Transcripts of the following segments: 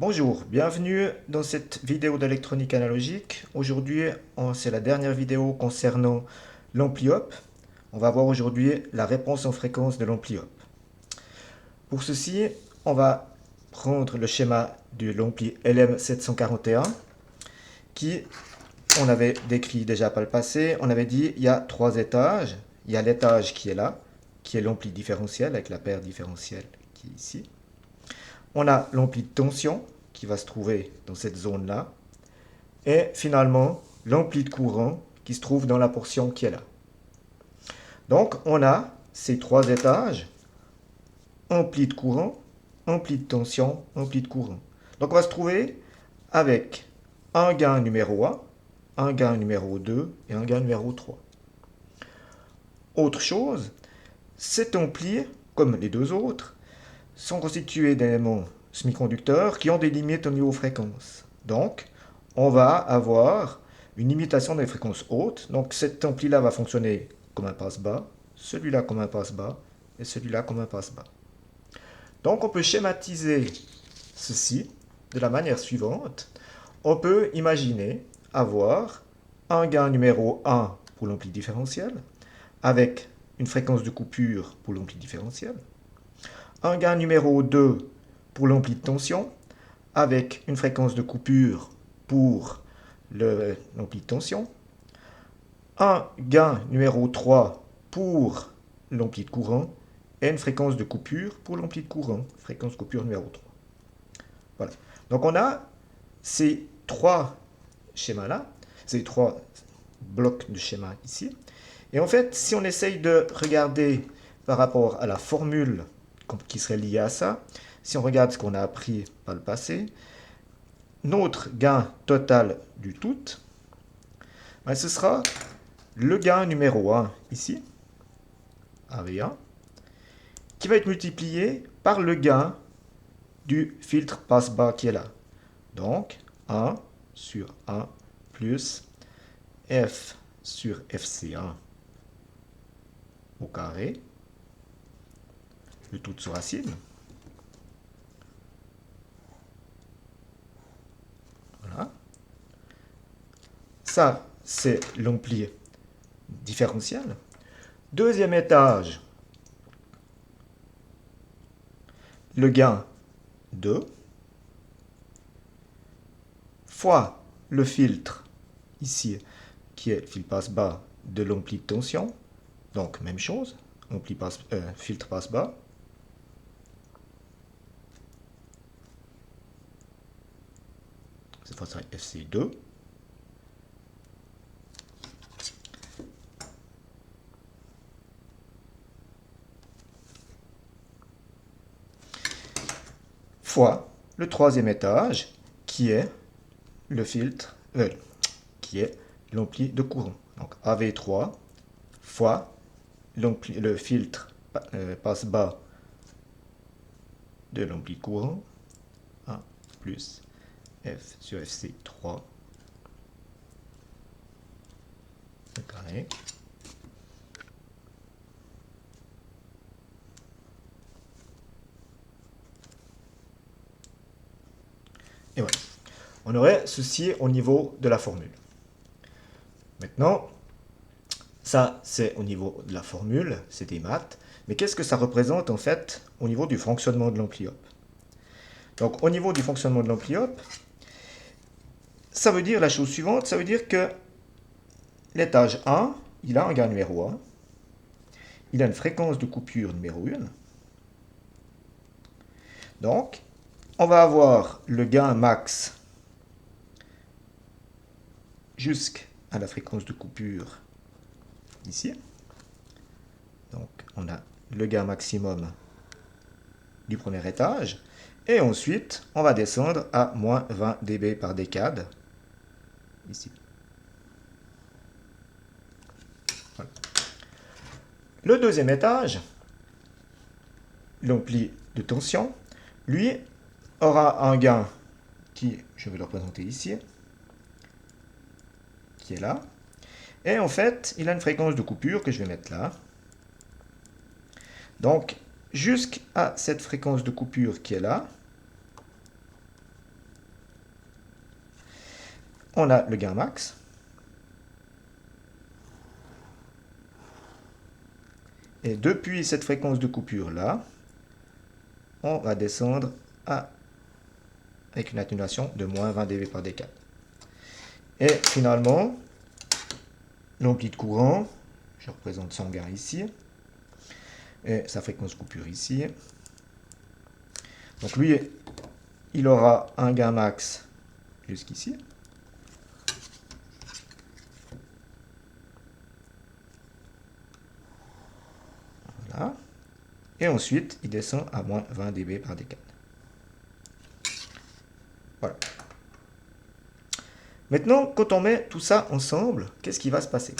Bonjour, bienvenue dans cette vidéo d'électronique analogique. Aujourd'hui, c'est la dernière vidéo concernant l'ampli op. On va voir aujourd'hui la réponse en fréquence de l'ampli op. Pour ceci, on va prendre le schéma de l'ampli LM741 qui, on avait décrit déjà par le passé. On avait dit il y a trois étages. Il y a l'étage qui est là, qui est l'ampli différentiel avec la paire différentielle qui est ici. On a l'ampli de tension qui va se trouver dans cette zone-là. Et finalement, l'ampli de courant qui se trouve dans la portion qui est là. Donc, on a ces trois étages, ampli de courant, ampli de tension, ampli de courant. Donc, on va se trouver avec un gain numéro 1, un gain numéro 2 et un gain numéro 3. Autre chose, cet ampli, comme les deux autres, sont constitués d'éléments semi-conducteurs qui ont des limites au niveau fréquence. Donc, on va avoir une limitation des fréquences hautes. Donc, cet ampli-là va fonctionner comme un passe-bas, celui-là comme un passe-bas et celui-là comme un passe-bas. Donc, on peut schématiser ceci de la manière suivante. On peut imaginer avoir un gain numéro 1 pour l'ampli différentiel avec une fréquence de coupure pour l'ampli différentiel, un gain numéro 2 pour l'ampli de tension avec une fréquence de coupure pour l'ampli de tension, un gain numéro 3 pour l'ampli de courant et une fréquence de coupure pour l'ampli de courant, fréquence de coupure numéro 3. Voilà. Donc on a ces trois schémas-là, ces trois blocs de schéma ici. Et en fait, si on essaye de regarder par rapport à la formule qui serait liée à ça, si on regarde ce qu'on a appris par le passé, notre gain total du tout, ben ce sera le gain numéro 1 ici, AV1, qui va être multiplié par le gain du filtre passe-bas qui est là. Donc, 1 sur 1 plus F sur FC1 au carré, le tout sous racine. Voilà. Ça, c'est l'ampli différentiel. Deuxième étage, le gain 2 fois le filtre ici, qui est le fil passe-bas de l'ampli de tension. Donc, même chose, filtre passe-bas. Cette fois, ça serait FC2. Fois le troisième étage, qui est le filtre, qui est l'ampli de courant. Donc, AV3 fois le filtre passe-bas de l'ampli de courant, 1 plus F sur FC3 au carré. Et voilà. On aurait ceci au niveau de la formule. Maintenant, ça c'est au niveau de la formule, c'est des maths. Mais qu'est-ce que ça représente en fait au niveau du fonctionnement de l'ampli op? Donc au niveau du fonctionnement de l'ampli op, ça veut dire la chose suivante, ça veut dire que l'étage 1, il a un gain numéro 1, il a une fréquence de coupure numéro 1. Donc, on va avoir le gain max jusqu'à la fréquence de coupure ici. Donc, on a le gain maximum du premier étage. Et ensuite, on va descendre à moins 20 dB par décade ici. Voilà. Le deuxième étage, l'ampli de tension, lui aura un gain qui, je vais le représenter ici, qui est là. Et en fait, il a une fréquence de coupure que je vais mettre là. Donc, jusqu'à cette fréquence de coupure qui est là, on a le gain max. Et depuis cette fréquence de coupure là, on va descendre avec une atténuation de moins 20 dB par décade. Et finalement, l'ampli de courant, je représente son gain ici, et sa fréquence de coupure ici. Donc lui, il aura un gain max jusqu'ici. Voilà. Et ensuite, il descend à moins 20 dB par décade. Voilà. Maintenant, quand on met tout ça ensemble, qu'est-ce qui va se passer?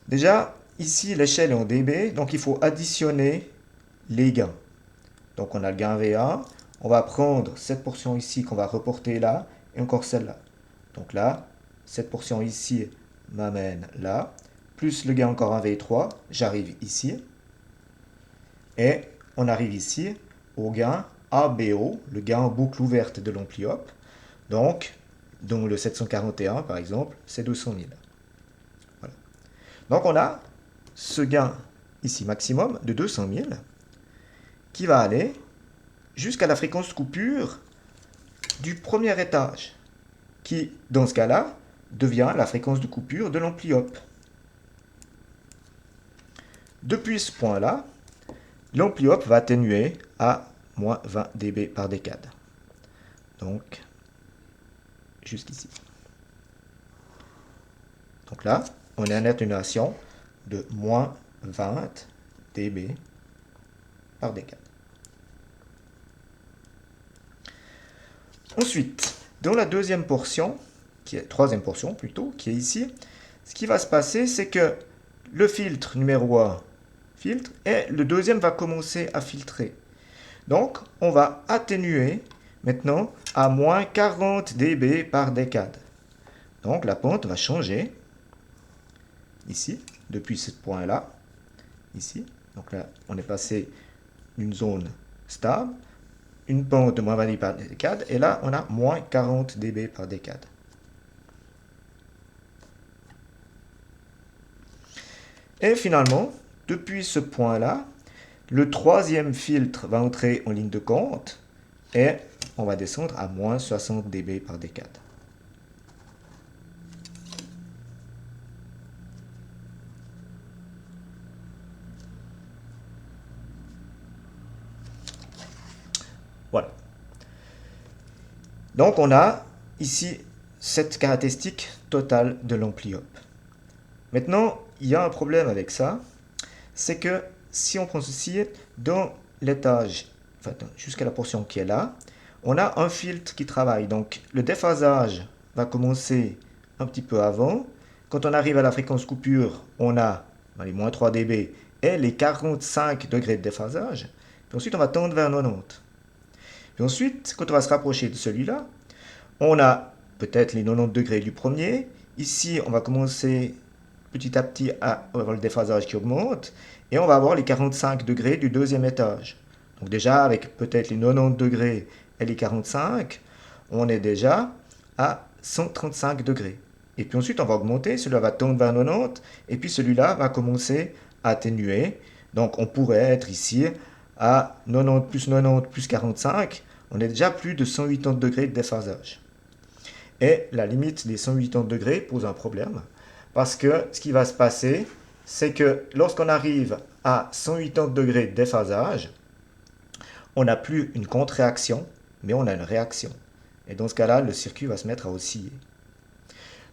Déjà, ici, l'échelle est en dB, donc il faut additionner les gains. Donc on a le gain VA, on va prendre cette portion ici qu'on va reporter là, et encore celle-là. Donc là, cette portion ici m'amène là, plus le gain encore en V3, j'arrive ici. Et on arrive ici au gain ABO, le gain en boucle ouverte de l'ampli Hop. Donc, dont le 741 par exemple, c'est 200 000. Voilà. Donc on a ce gain ici maximum de 200 000 qui va aller jusqu'à la fréquence de coupure du premier étage, qui dans ce cas-là devient la fréquence de coupure de l'ampli Hop. Depuis ce point-là, l'ampli Hop va atténuer à moins 20 dB par décade. Donc, jusqu'ici. Donc là, on a une atténuation de moins 20 dB par décade. Ensuite, dans la deuxième portion, troisième portion plutôt, qui est ici, ce qui va se passer, c'est que le filtre numéro 1 filtre et le deuxième va commencer à filtrer. Donc, on va atténuer maintenant à moins 40 dB par décade. Donc, la pente va changer ici, depuis ce point-là, ici. Donc là, on est passé d'une zone stable, une pente de moins 20 dB par décade, et là, on a moins 40 dB par décade. Et finalement, depuis ce point-là, le troisième filtre va entrer en ligne de compte, et on va descendre à moins 60 dB par décade. Voilà. Donc on a ici cette caractéristique totale de l'ampli Hop. Maintenant, il y a un problème avec ça, c'est que si on prend ceci, dans l'étage, enfin, jusqu'à la portion qui est là, on a un filtre qui travaille. Donc le déphasage va commencer un petit peu avant. Quand on arrive à la fréquence coupure, on a les moins 3 dB et les 45 degrés de déphasage. Puis ensuite, on va tendre vers 90. Puis ensuite, quand on va se rapprocher de celui-là, on a peut-être les 90 degrés du premier. Ici, on va commencer petit à petit à avoir le déphasage qui augmente. Et on va avoir les 45 degrés du deuxième étage. Donc déjà, avec peut-être les 90 degrés et les 45, on est déjà à 135 degrés. Et puis ensuite, on va augmenter. Celui-là va tendre vers 90. Et puis celui-là va commencer à atténuer. Donc on pourrait être ici à 90 plus 45. On est déjà plus de 180 degrés de déphasage. Et la limite des 180 degrés pose un problème. Parce que ce qui va se passer, c'est que lorsqu'on arrive à 180 degrés de déphasage, on n'a plus une contre-réaction, mais on a une réaction. Et dans ce cas-là, le circuit va se mettre à osciller.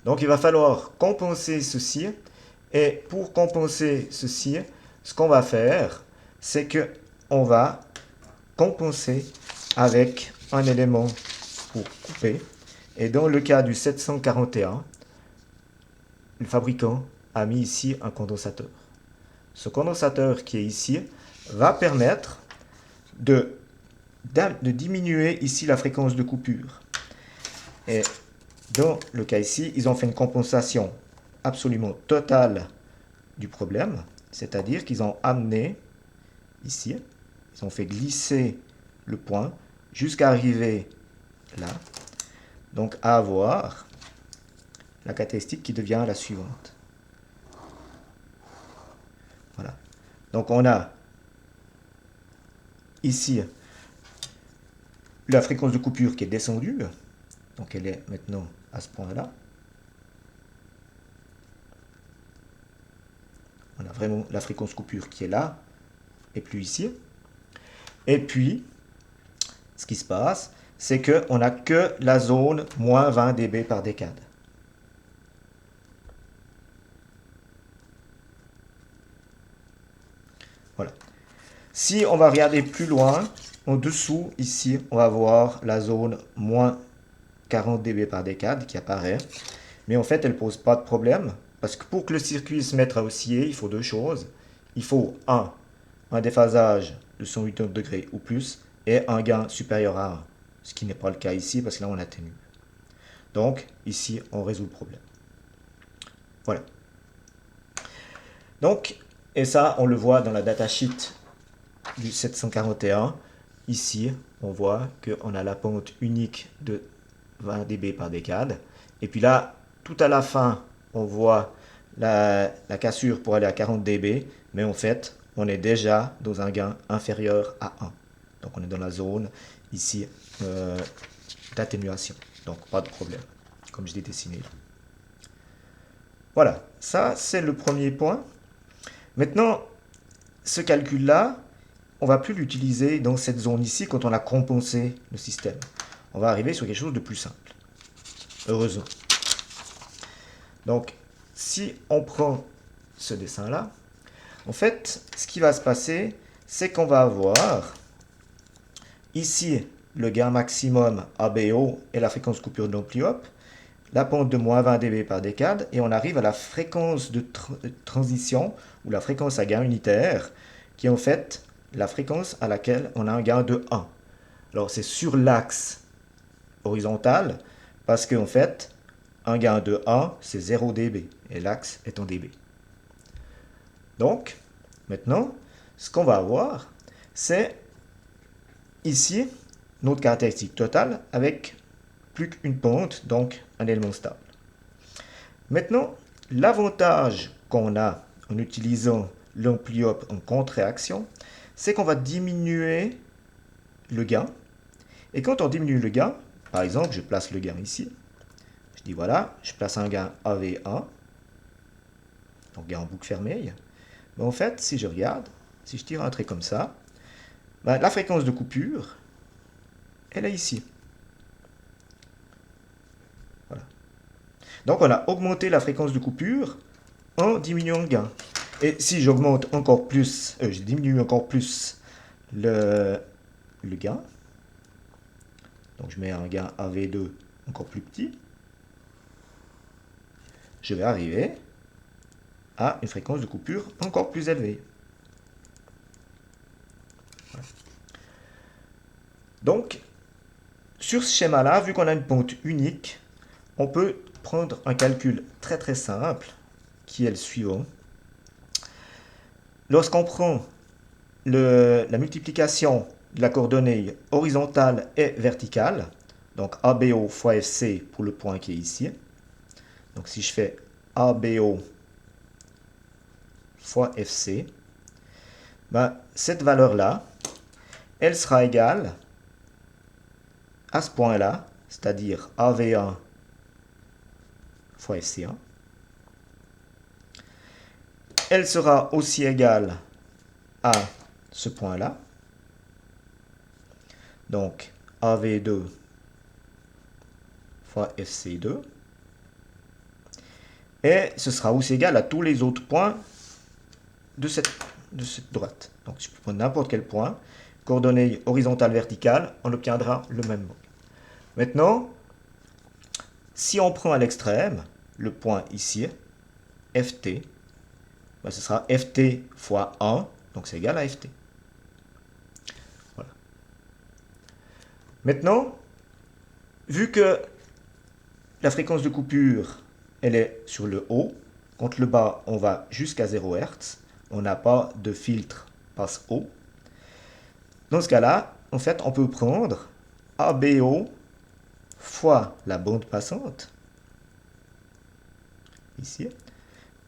Donc il va falloir compenser ceci. Et pour compenser ceci, ce qu'on va faire, c'est qu'on va compenser avec un élément pour couper. Et dans le cas du 741, le fabricant a mis ici un condensateur. Ce condensateur qui est ici va permettre de diminuer ici la fréquence de coupure. Et dans le cas ici, ils ont fait une compensation absolument totale du problème, c'est-à-dire qu'ils ont amené ici, ils ont fait glisser le point jusqu'à arriver là, donc à avoir la caractéristique qui devient la suivante. Voilà. Donc on a ici la fréquence de coupure qui est descendue. Donc elle est maintenant à ce point-là. On a vraiment la fréquence coupure qui est là, et plus ici. Et puis, ce qui se passe, c'est qu'on n'a que la zone moins 20 dB par décade. Voilà. Si on va regarder plus loin, en dessous, ici, on va voir la zone moins 40 dB par décade qui apparaît. Mais en fait, elle ne pose pas de problème, parce que pour que le circuit se mette à osciller, il faut deux choses. Il faut un déphasage de 180 degrés ou plus, et un gain supérieur à 1, ce qui n'est pas le cas ici, parce que là, on atténue. Donc, ici, on résout le problème. Voilà. Donc, et ça, on le voit dans la datasheet du 741. Ici, on voit qu'on a la pente unique de 20 dB par décade. Et puis là, tout à la fin, on voit la cassure pour aller à 40 dB. Mais en fait, on est déjà dans un gain inférieur à 1. Donc, on est dans la zone, ici, d'atténuation. Donc, pas de problème, comme je l'ai dessiné là. Voilà, ça, c'est le premier point. Maintenant, ce calcul-là, on ne va plus l'utiliser dans cette zone ici quand on a compensé le système. On va arriver sur quelque chose de plus simple. Heureusement. Donc, si on prend ce dessin-là, en fait, ce qui va se passer, c'est qu'on va avoir ici le gain maximum ABO et la fréquence coupure d'ampli-hop, la pente de moins 20 dB par décade, et on arrive à la fréquence de transition, ou la fréquence à gain unitaire, qui est en fait la fréquence à laquelle on a un gain de 1. Alors c'est sur l'axe horizontal, parce qu'en fait, un gain de 1, c'est 0 dB, et l'axe est en dB. Donc, maintenant, ce qu'on va avoir, c'est ici notre caractéristique totale avec plus qu'une pente, donc un élément stable. Maintenant, l'avantage qu'on a en utilisant l'ampli-hop en contre-réaction, c'est qu'on va diminuer le gain. Et quand on diminue le gain, par exemple, je place le gain ici. Je dis voilà, je place un gain AV1, donc gain en boucle fermée. Mais en fait, si je regarde, si je tire un trait comme ça, ben, la fréquence de coupure, elle est ici. Voilà. Donc on a augmenté la fréquence de coupure en diminuant le gain. Et si j'augmente encore plus, je diminue encore plus le gain, donc je mets un gain AV2 encore plus petit, je vais arriver à une fréquence de coupure encore plus élevée. Voilà. Donc, sur ce schéma-là, vu qu'on a une pente unique, on peut prendre un calcul très très simple, qui est le suivant. Lorsqu'on prend la multiplication de la coordonnée horizontale et verticale, donc ABO fois FC pour le point qui est ici. Donc si je fais ABO fois FC, ben, cette valeur-là, elle sera égale à ce point-là, c'est-à-dire AV1 fois FC1. Elle sera aussi égale à ce point-là, donc AV2 fois FC2. Et ce sera aussi égal à tous les autres points de cette droite. Donc je peux prendre n'importe quel point, coordonnée horizontale, verticale, on obtiendra le même mot. Maintenant, si on prend à l'extrême le point ici, FT, ben ce sera FT fois 1, donc c'est égal à FT. Voilà. Maintenant, vu que la fréquence de coupure, elle est sur le haut, quand le bas, on va jusqu'à 0 Hz, on n'a pas de filtre passe haut. Dans ce cas-là, en fait, on peut prendre ABO fois la bande passante, ici,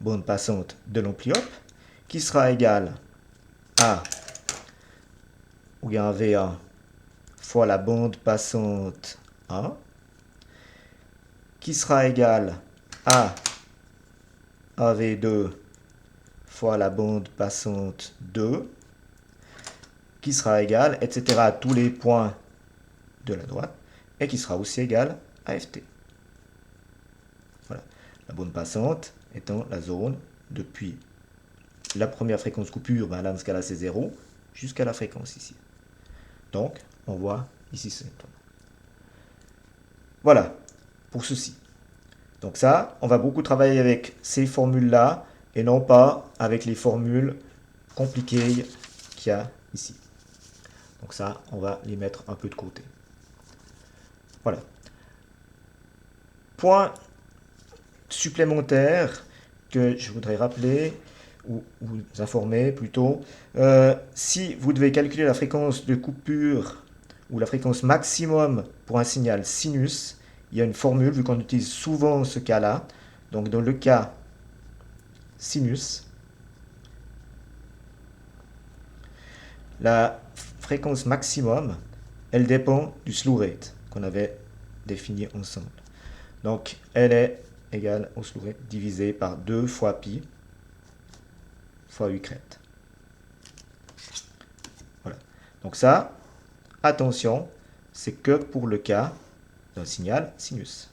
bande passante de l'ampli-op, qui sera égale à, ou bien V1, fois la bande passante 1, qui sera égale à AV2 fois la bande passante 2, qui sera égal, etc. à tous les points de la droite, et qui sera aussi égal à FT. Voilà. La bande passante étant la zone depuis la première fréquence coupure, ben là dans ce cas-là c'est 0, jusqu'à la fréquence ici. Donc, on voit ici ce symptôme. Voilà, pour ceci. Donc ça, on va beaucoup travailler avec ces formules-là, et non pas avec les formules compliquées qu'il y a ici. Donc ça, on va les mettre un peu de côté. Voilà. Point supplémentaire que je voudrais rappeler, ou vous informer plutôt, si vous devez calculer la fréquence de coupure ou la fréquence maximum pour un signal sinus, il y a une formule, vu qu'on utilise souvent ce cas-là. Donc dans le cas sinus, la fréquence maximum, elle dépend du slew rate qu'on avait défini ensemble. Donc elle est égale au slew rate divisé par 2 fois pi fois u crête. Voilà. Donc ça, attention, c'est que pour le cas d'un signal sinus.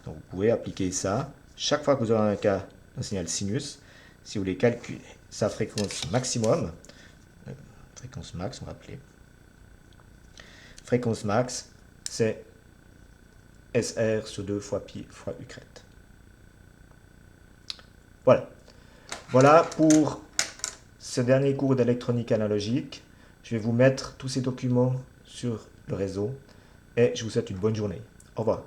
Donc vous pouvez appliquer ça chaque fois que vous aurez un cas d'un signal sinus. Si vous voulez calculer sa fréquence maximum, fréquence max, on va appeler. Fréquence max, c'est SR sur 2 fois pi fois u crête. Voilà. Voilà pour ce dernier cours d'électronique analogique. Je vais vous mettre tous ces documents sur le réseau et je vous souhaite une bonne journée. Au revoir.